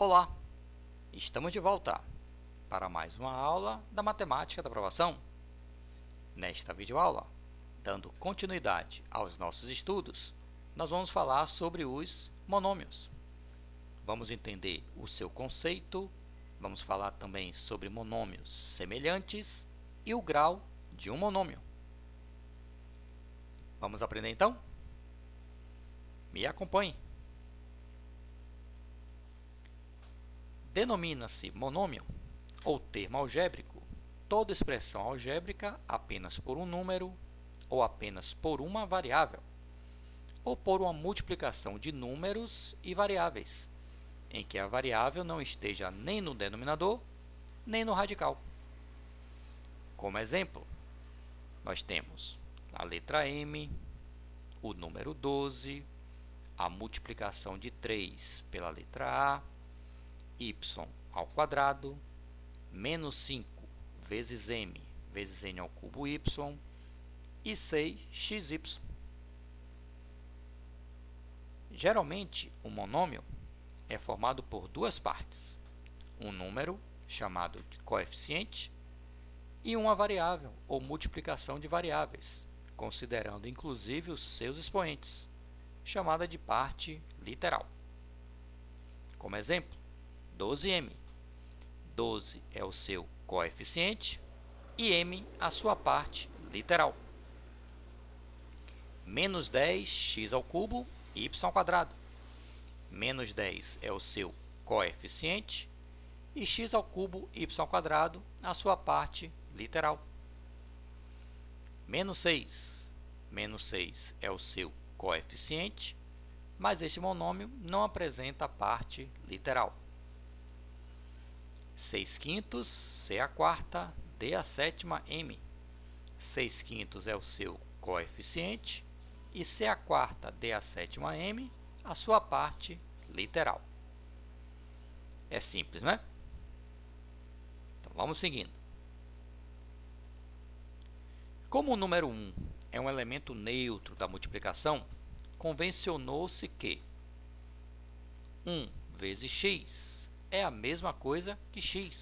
Olá, estamos de volta para mais uma aula da Matemática da Aprovação. Nesta videoaula, dando continuidade aos nossos estudos, nós vamos falar sobre os monômios. Vamos entender o seu conceito, vamos falar também sobre monômios semelhantes e o grau de um monômio. Vamos aprender então? Me acompanhe. Denomina-se monômio, ou termo algébrico, toda expressão algébrica apenas por um número, ou apenas por uma variável, ou por uma multiplicação de números e variáveis, em que a variável não esteja nem no denominador, nem no radical. Como exemplo, nós temos a letra M, o número 12, a multiplicação de 3 pela letra A, y ao quadrado, menos 5 vezes m vezes n ao cubo y e 6xy. Geralmente, um monômio é formado por duas partes, um número, chamado de coeficiente, e uma variável ou multiplicação de variáveis, considerando inclusive os seus expoentes, chamada de parte literal. Como exemplo, 12m. 12 é o seu coeficiente e m a sua parte literal. Menos 10x ao cubo, y ao quadrado. Menos 10 é o seu coeficiente e x ao cubo, y ao quadrado, a sua parte literal. Menos 6. Menos 6 é o seu coeficiente, mas este monômio não apresenta a parte literal. 6 quintos, c a quarta, d a sétima, m. 6 quintos é o seu coeficiente e c a quarta, d a sétima, m, a sua parte literal. É simples, né? Então, vamos seguindo. Como o número 1 é um elemento neutro da multiplicação, convencionou-se que 1 vezes x é a mesma coisa que x.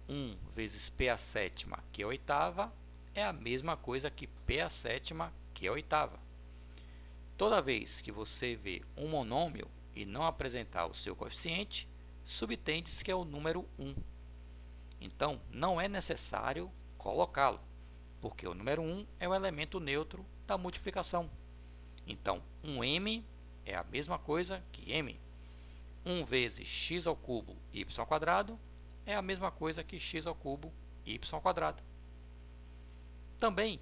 1 vezes p a sétima, que é a oitava, é a mesma coisa que p a sétima, que é a oitava. Toda vez que você vê um monômio e não apresentar o seu coeficiente, subtende-se que é o número 1. Então, não é necessário colocá-lo, porque o número 1 é um elemento neutro da multiplicação. Então, 1m é a mesma coisa que m. 1 vezes x ao cubo y ao quadrado é a mesma coisa que x ao cubo y ao quadrado. Também,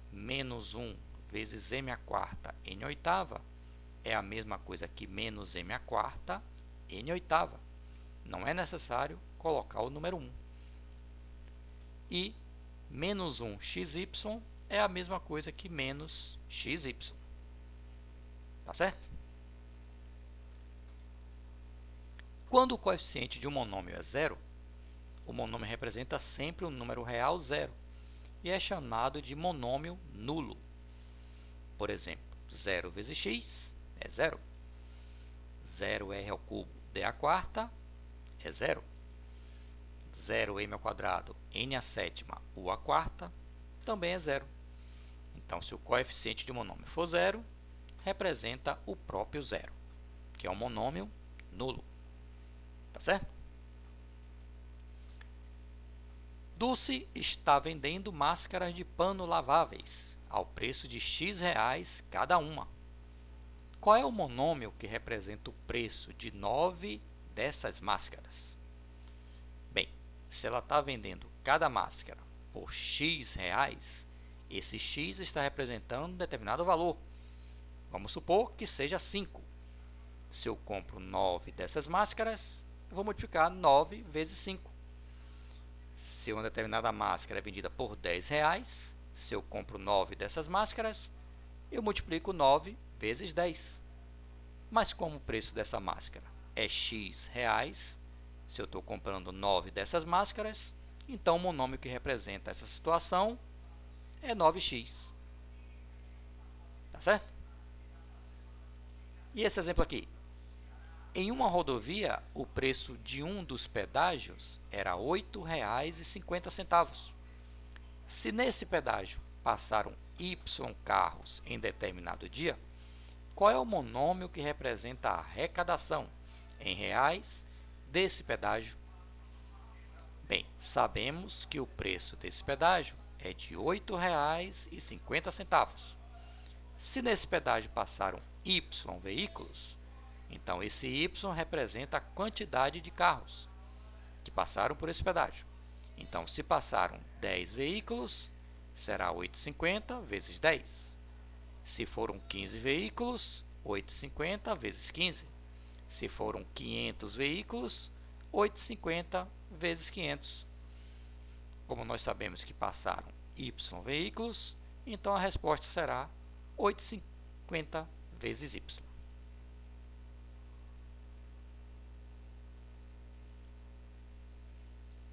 menos 1 vezes m a quarta n oitava é a mesma coisa que menos m a quarta n oitava. Não é necessário colocar o número 1. E menos 1 xy é a mesma coisa que menos xy. Tá certo? Quando o coeficiente de um monômio é zero, o monômio representa sempre um número real zero e é chamado de monômio nulo. Por exemplo, 0 vezes x é zero. 0r ao cubo d a quarta é zero. 0m ao quadrado n a sétima u a quarta também é zero. Então, se o coeficiente de um monômio for zero, representa o próprio zero, que é um monômio nulo. Tá certo? Dulce está vendendo máscaras de pano laváveis ao preço de x reais cada uma. Qual é o monômio que representa o preço de 9 dessas máscaras? Bem, se ela está vendendo cada máscara por x reais, esse x está representando um determinado valor. Vamos supor que seja 5. Se eu compro 9 dessas máscaras, eu vou multiplicar 9 vezes 5. Se uma determinada máscara é vendida por 10 reais, se eu compro 9 dessas máscaras, eu multiplico 9 vezes 10. Mas como o preço dessa máscara é x reais, se eu estou comprando 9 dessas máscaras, então o monômio que representa essa situação é 9x. Tá certo? E esse exemplo aqui? Em uma rodovia, o preço de um dos pedágios era R$ 8,50. Se nesse pedágio passaram Y carros em determinado dia, qual é o monômio que representa a arrecadação em reais desse pedágio? Bem, sabemos que o preço desse pedágio é de R$ 8,50. Se nesse pedágio passaram Y veículos, então esse Y representa a quantidade de carros que passaram por esse pedágio. Então, se passaram 10 veículos, será 8,50 vezes 10. Se foram 15 veículos, 8,50 vezes 15. Se foram 500 veículos, 8,50 vezes 500. Como nós sabemos que passaram Y veículos, então a resposta será 8,50 vezes Y.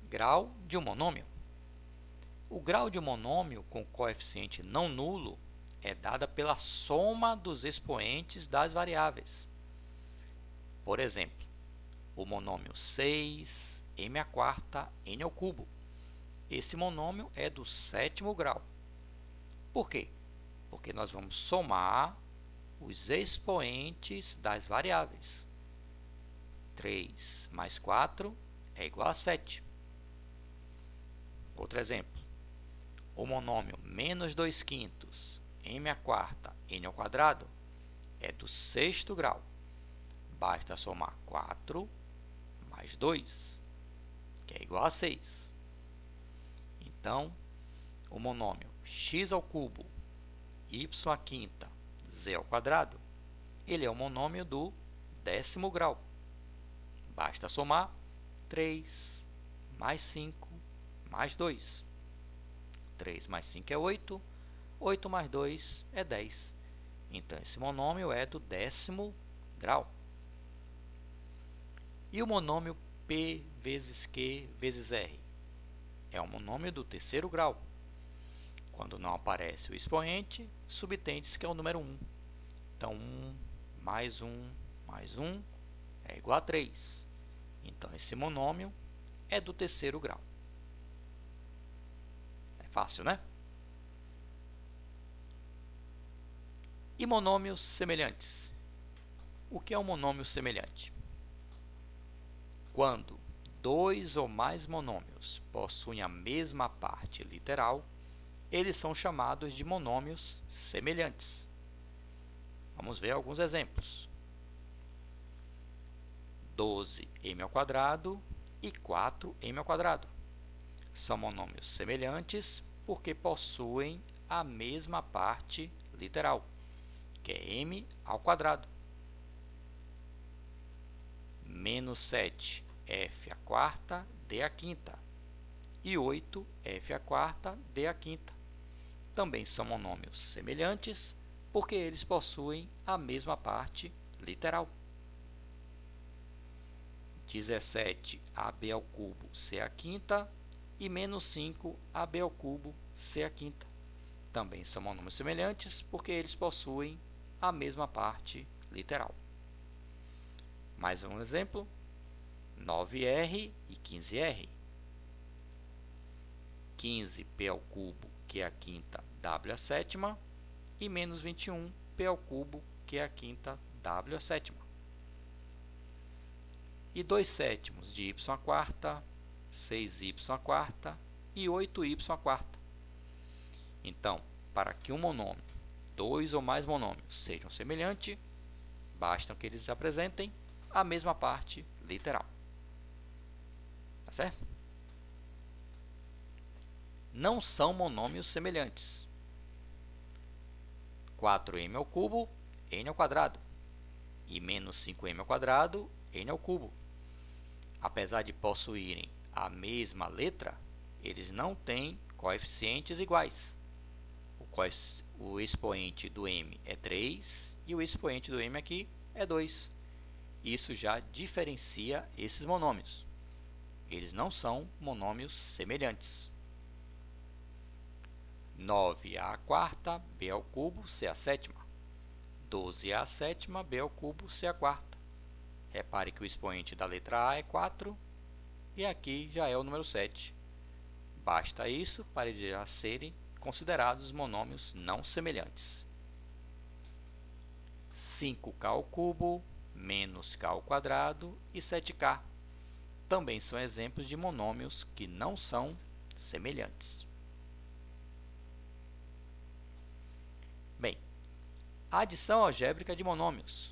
Grau de um monômio. O grau de um monômio com coeficiente não nulo é dada pela soma dos expoentes das variáveis. Por exemplo, o monômio 6, m à quarta, n ao cubo. Esse monômio é do sétimo grau. Por quê? Porque nós vamos somar os expoentes das variáveis. 3 mais 4 é igual a 7. Outro exemplo. O monômio menos 2 quintos, m à quarta, n ao quadrado, é do sexto grau. Basta somar 4 mais 2, que é igual a 6. Então, o monômio x ao cubo, y à quinta, z ao quadrado, ele é o monômio do décimo grau. Basta somar 3 mais 5 mais 2. 3 mais 5 é 8, 8 mais 2 é 10. Então, esse monômio é do décimo grau. E o monômio P vezes Q vezes R? É um monômio do terceiro grau. Quando não aparece o expoente, subtende-se que é o número 1. Então, 1 mais 1 mais 1 é igual a 3. Então, esse monômio é do terceiro grau. Fácil, né? E monômios semelhantes. O que é um monômio semelhante? Quando dois ou mais monômios possuem a mesma parte literal, eles são chamados de monômios semelhantes. Vamos ver alguns exemplos. 12m ao quadrado e 4m ao quadrado. São monômios semelhantes porque possuem a mesma parte literal, que é m ao quadrado. Menos 7, f à quarta, d à quinta. E 8, f à quarta, d à quinta. Também são monômios semelhantes porque eles possuem a mesma parte literal. 17, ab ao cubo, c à quinta. E menos 5, ab ao cubo, c à quinta. Também são monômios semelhantes porque eles possuem a mesma parte literal. Mais um exemplo, 9r e 15r. 15p ao cubo, q à quinta, w à sétima. E menos 21, p ao cubo, q à quinta, w à sétima. E 2 sétimos de y à quarta, 6y à quarta e 8y à quarta. Então, para que um monômio, dois ou mais monômios, sejam semelhantes, basta que eles apresentem a mesma parte literal. Tá certo? Não são monômios semelhantes. 4m ao cubo, n ao quadrado. E menos 5m ao quadrado, n ao cubo. Apesar de possuírem a mesma letra, eles não têm coeficientes iguais. O expoente do m é 3 e o expoente do m aqui é 2. Isso já diferencia esses monômios. Eles não são monômios semelhantes. 9a à quarta, b ao cubo, c à sétima. 12a à sétima, b ao cubo, c à quarta. Repare que o expoente da letra A é 4 e aqui já é o número 7. Basta isso para eles já serem considerados monômios não semelhantes. 5k ao cubo menos k ao quadrado e 7k também são exemplos de monômios que não são semelhantes. Bem, a adição algébrica de monômios.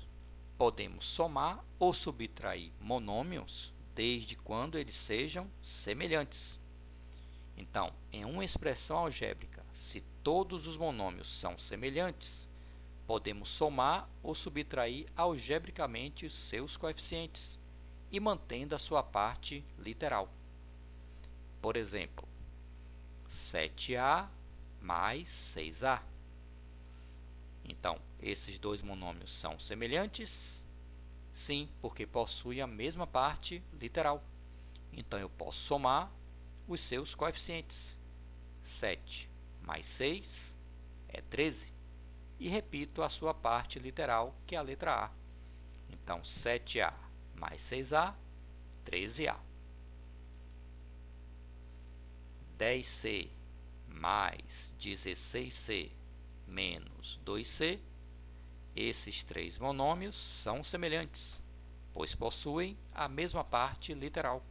Podemos somar ou subtrair monômios desde quando eles sejam semelhantes. Então, em uma expressão algébrica, se todos os monômios são semelhantes, podemos somar ou subtrair algebricamente os seus coeficientes e mantendo a sua parte literal. Por exemplo, 7a mais 6a. Então, esses dois monômios são semelhantes? Sim, porque possuem a mesma parte literal. Então, eu posso somar os seus coeficientes. 7 mais 6 é 13. E repito a sua parte literal, que é a letra A. Então, 7a mais 6a, 13a. 10c mais 16c menos 2c. Esses três monômios são semelhantes, pois possuem a mesma parte literal.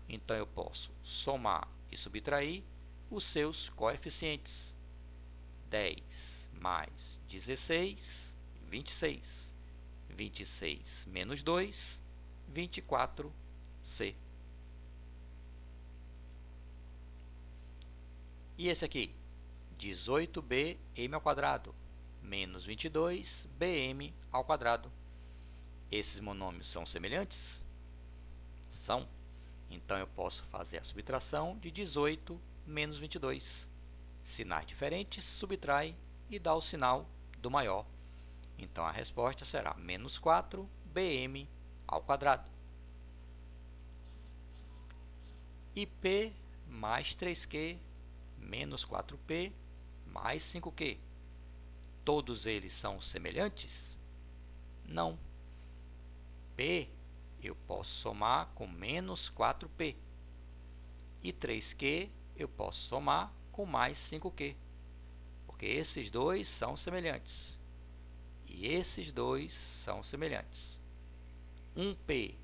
Então, eu posso somar e subtrair os seus coeficientes. 10 mais 16, 26. 26 menos 2, 24c. E esse aqui? 18bm ao quadrado menos 22bm ao quadrado. Esses monômios são semelhantes? São. Então, eu posso fazer a subtração de 18 menos 22. Sinais diferentes, subtrai e dá o sinal do maior. Então, a resposta será menos 4bm ao quadrado. E p mais 3q menos 4p mais 5q. Todos eles são semelhantes? Não. P eu posso somar com menos 4p. E 3q eu posso somar com mais 5q. Porque esses dois são semelhantes. E esses dois são semelhantes. 1p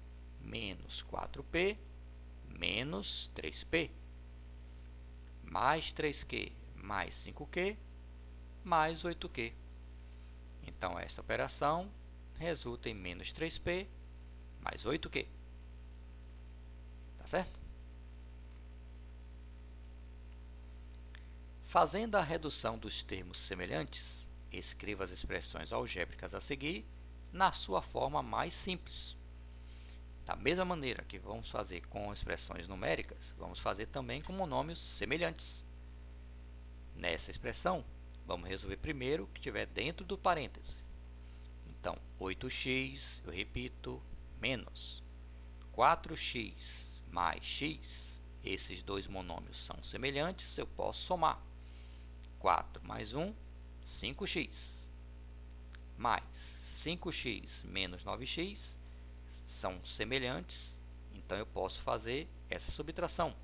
menos 4p menos 3p. Mais 3q mais 5q mais 8q. Então, esta operação resulta em menos 3p mais 8q. Tá certo? Fazendo a redução dos termos semelhantes, escreva as expressões algébricas a seguir na sua forma mais simples. Da mesma maneira que vamos fazer com expressões numéricas, vamos fazer também com monômios semelhantes. Nessa expressão, vamos resolver primeiro o que estiver dentro do parêntese. Então, 8x, eu repito, menos 4x mais x. Esses dois monômios são semelhantes, eu posso somar. 4 mais 1, 5x. Mais 5x menos 9x são semelhantes, então eu posso fazer essa subtração.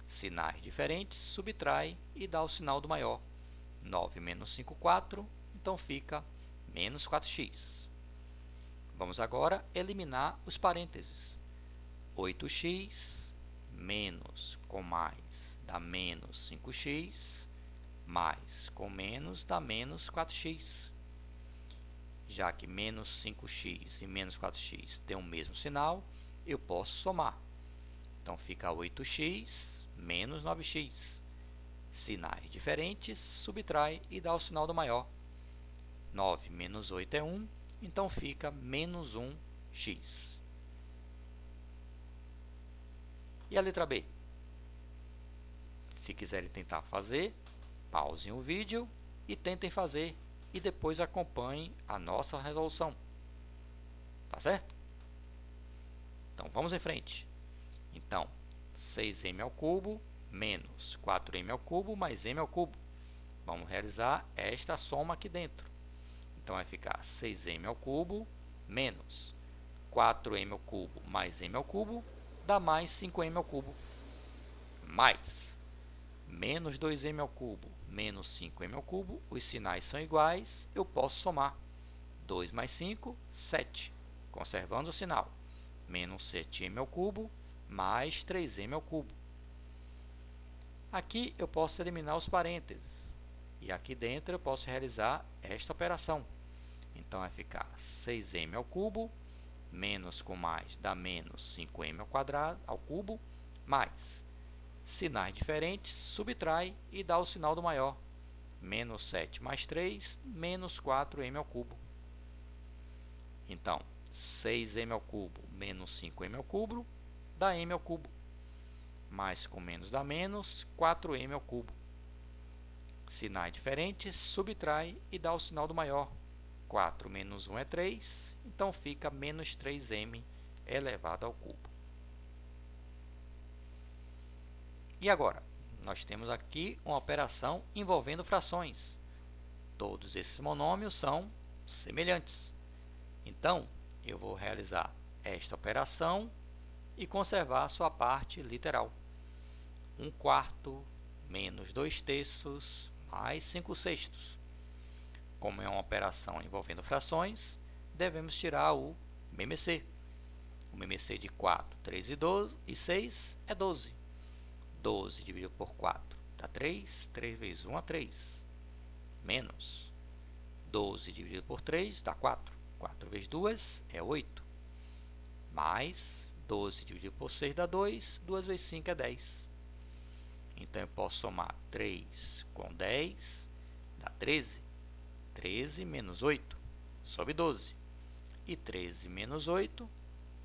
Sinais diferentes, subtrai e dá o sinal do maior. 9 menos 5, 4, então fica menos 4x. Vamos agora eliminar os parênteses. 8x menos com mais dá menos 5x, mais com menos dá menos 4x. Já que menos 5x e menos 4x têm o mesmo sinal, eu posso somar. Então, fica 8x menos 9x. Sinais diferentes, subtrai e dá o sinal do maior. 9 menos 8 é 1, então fica menos 1x. E a letra B? Se quiserem tentar fazer, pausem o vídeo e tentem fazer. E depois acompanhem a nossa resolução. Tá certo? Então, vamos em frente. Então, 6m ao cubo menos 4m ao cubo mais m ao cubo. Vamos realizar esta soma aqui dentro. Então, vai ficar 6m ao cubo menos 4m ao cubo mais m ao cubo dá mais 5m ao cubo. Mais menos 2m ao cubo menos 5m ao cubo, os sinais são iguais, eu posso somar. 2 mais 5, 7. Conservando o sinal. Menos 7m ao cubo mais 3m ao cubo. Aqui eu posso eliminar os parênteses. E aqui dentro eu posso realizar esta operação. Então, vai ficar 6m ao cubo, menos com mais dá menos 5m ao quadrado, ao cubo, mais sinais diferentes, subtrai e dá o sinal do maior. Menos 7 mais 3, menos 4m ao cubo. Então, 6m ao cubo menos 5m ao cubo dá m ao cubo. Mais com menos dá menos, 4m ao cubo. Sinais diferentes, subtrai e dá o sinal do maior. 4 menos 1 é 3, então fica menos 3m elevado ao cubo. E agora, nós temos aqui uma operação envolvendo frações. Todos esses monômios são semelhantes. Então, eu vou realizar esta operação e conservar a sua parte literal. 1/4 menos 2/3 mais 5/6. Como é uma operação envolvendo frações, devemos tirar o MMC. O MMC de 4, 3 e 6 é 12. 12 dividido por 4 dá 3. 3 vezes 1 é 3. Menos 12 dividido por 3 dá 4. 4 vezes 2 é 8. Mais 12 dividido por 6 dá 2. 2 vezes 5 é 10. Então, eu posso somar 3 com 10, dá 13. 13 menos 8, sobe 12. E 13 menos 8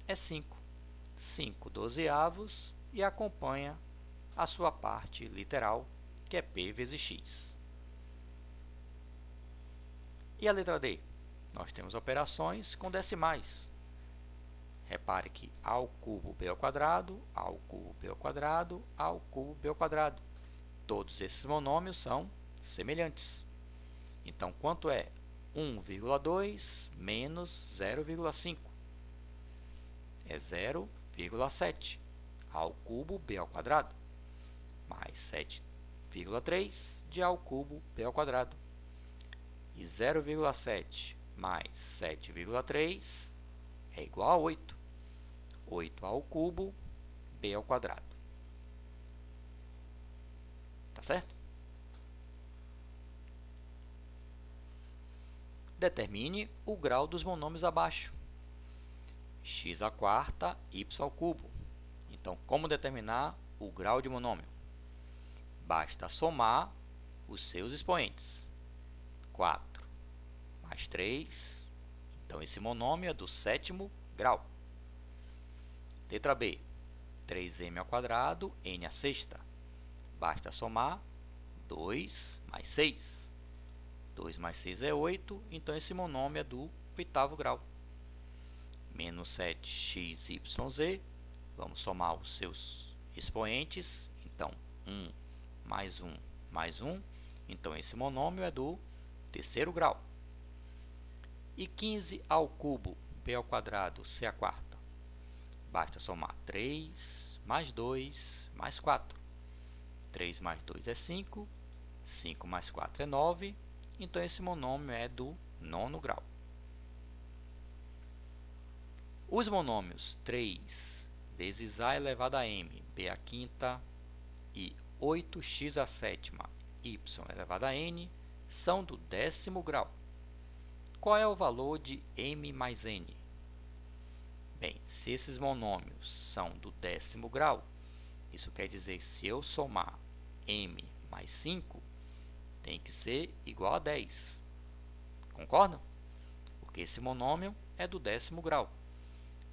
é 5. 5 dozeavos e acompanha a sua parte literal, que é P vezes X. E a letra D? Nós temos operações com decimais. Repare que A ao cubo B ao quadrado, A ao cubo B ao quadrado, A ao cubo B ao quadrado. Todos esses monômios são semelhantes. Então, quanto é 1,2 menos 0,5? É 0,7. A ao cubo B ao quadrado. Mais 7,3 de A ao cubo B ao quadrado. E 0,7 mais 7,3 é igual a 8. 8 ao cubo B ao quadrado. Tá certo? Determine o grau dos monômios abaixo. X à quarta, y ao cubo. Então, como determinar o grau de monômio? Basta somar os seus expoentes. 4 mais 3. Então, esse monômio é do sétimo grau. Letra B. 3m ao quadrado, n à sexta. Basta somar 2 mais 6. 2 mais 6 é 8, então esse monômio é do oitavo grau. Menos 7xyz. Vamos somar os seus expoentes. Então, 1 mais 1 mais 1. Então, esse monômio é do terceiro grau. E 15 ao cubo, b ao quadrado, c à quarta. Basta somar 3 mais 2 mais 4. 3 mais 2 é 5. 5 mais 4 é 9. Então, esse monômio é do nono grau. Os monômios 3 vezes a elevado a m, b à quinta, e 8x à sétima, y elevado a n, são do décimo grau. Qual é o valor de m mais n? Bem, se esses monômios são do décimo grau, isso quer dizer que se eu somar m mais 5, tem que ser igual a 10. Concordam? Porque esse monômio é do décimo grau.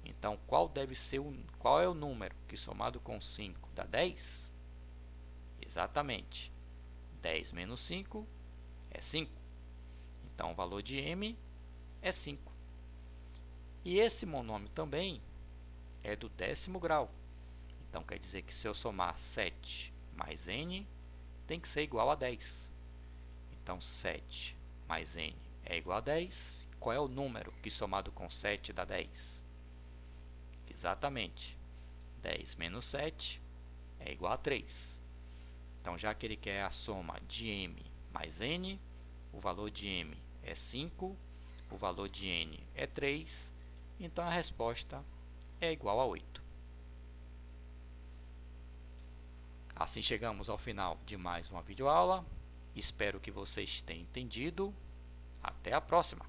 Então, qual é o número que somado com 5 dá 10? Exatamente. 10 menos 5 é 5. Então, o valor de m é 5. E esse monômio também é do décimo grau. Então, quer dizer que se eu somar 7 mais n, tem que ser igual a 10. Então, 7 mais n é igual a 10. Qual é o número que somado com 7 dá 10? Exatamente. 10 menos 7 é igual a 3. Então, já que ele quer a soma de m mais n, o valor de m é 5, o valor de n é 3, então a resposta é igual a 8. Assim chegamos ao final de mais uma videoaula. Espero que vocês tenham entendido. Até a próxima!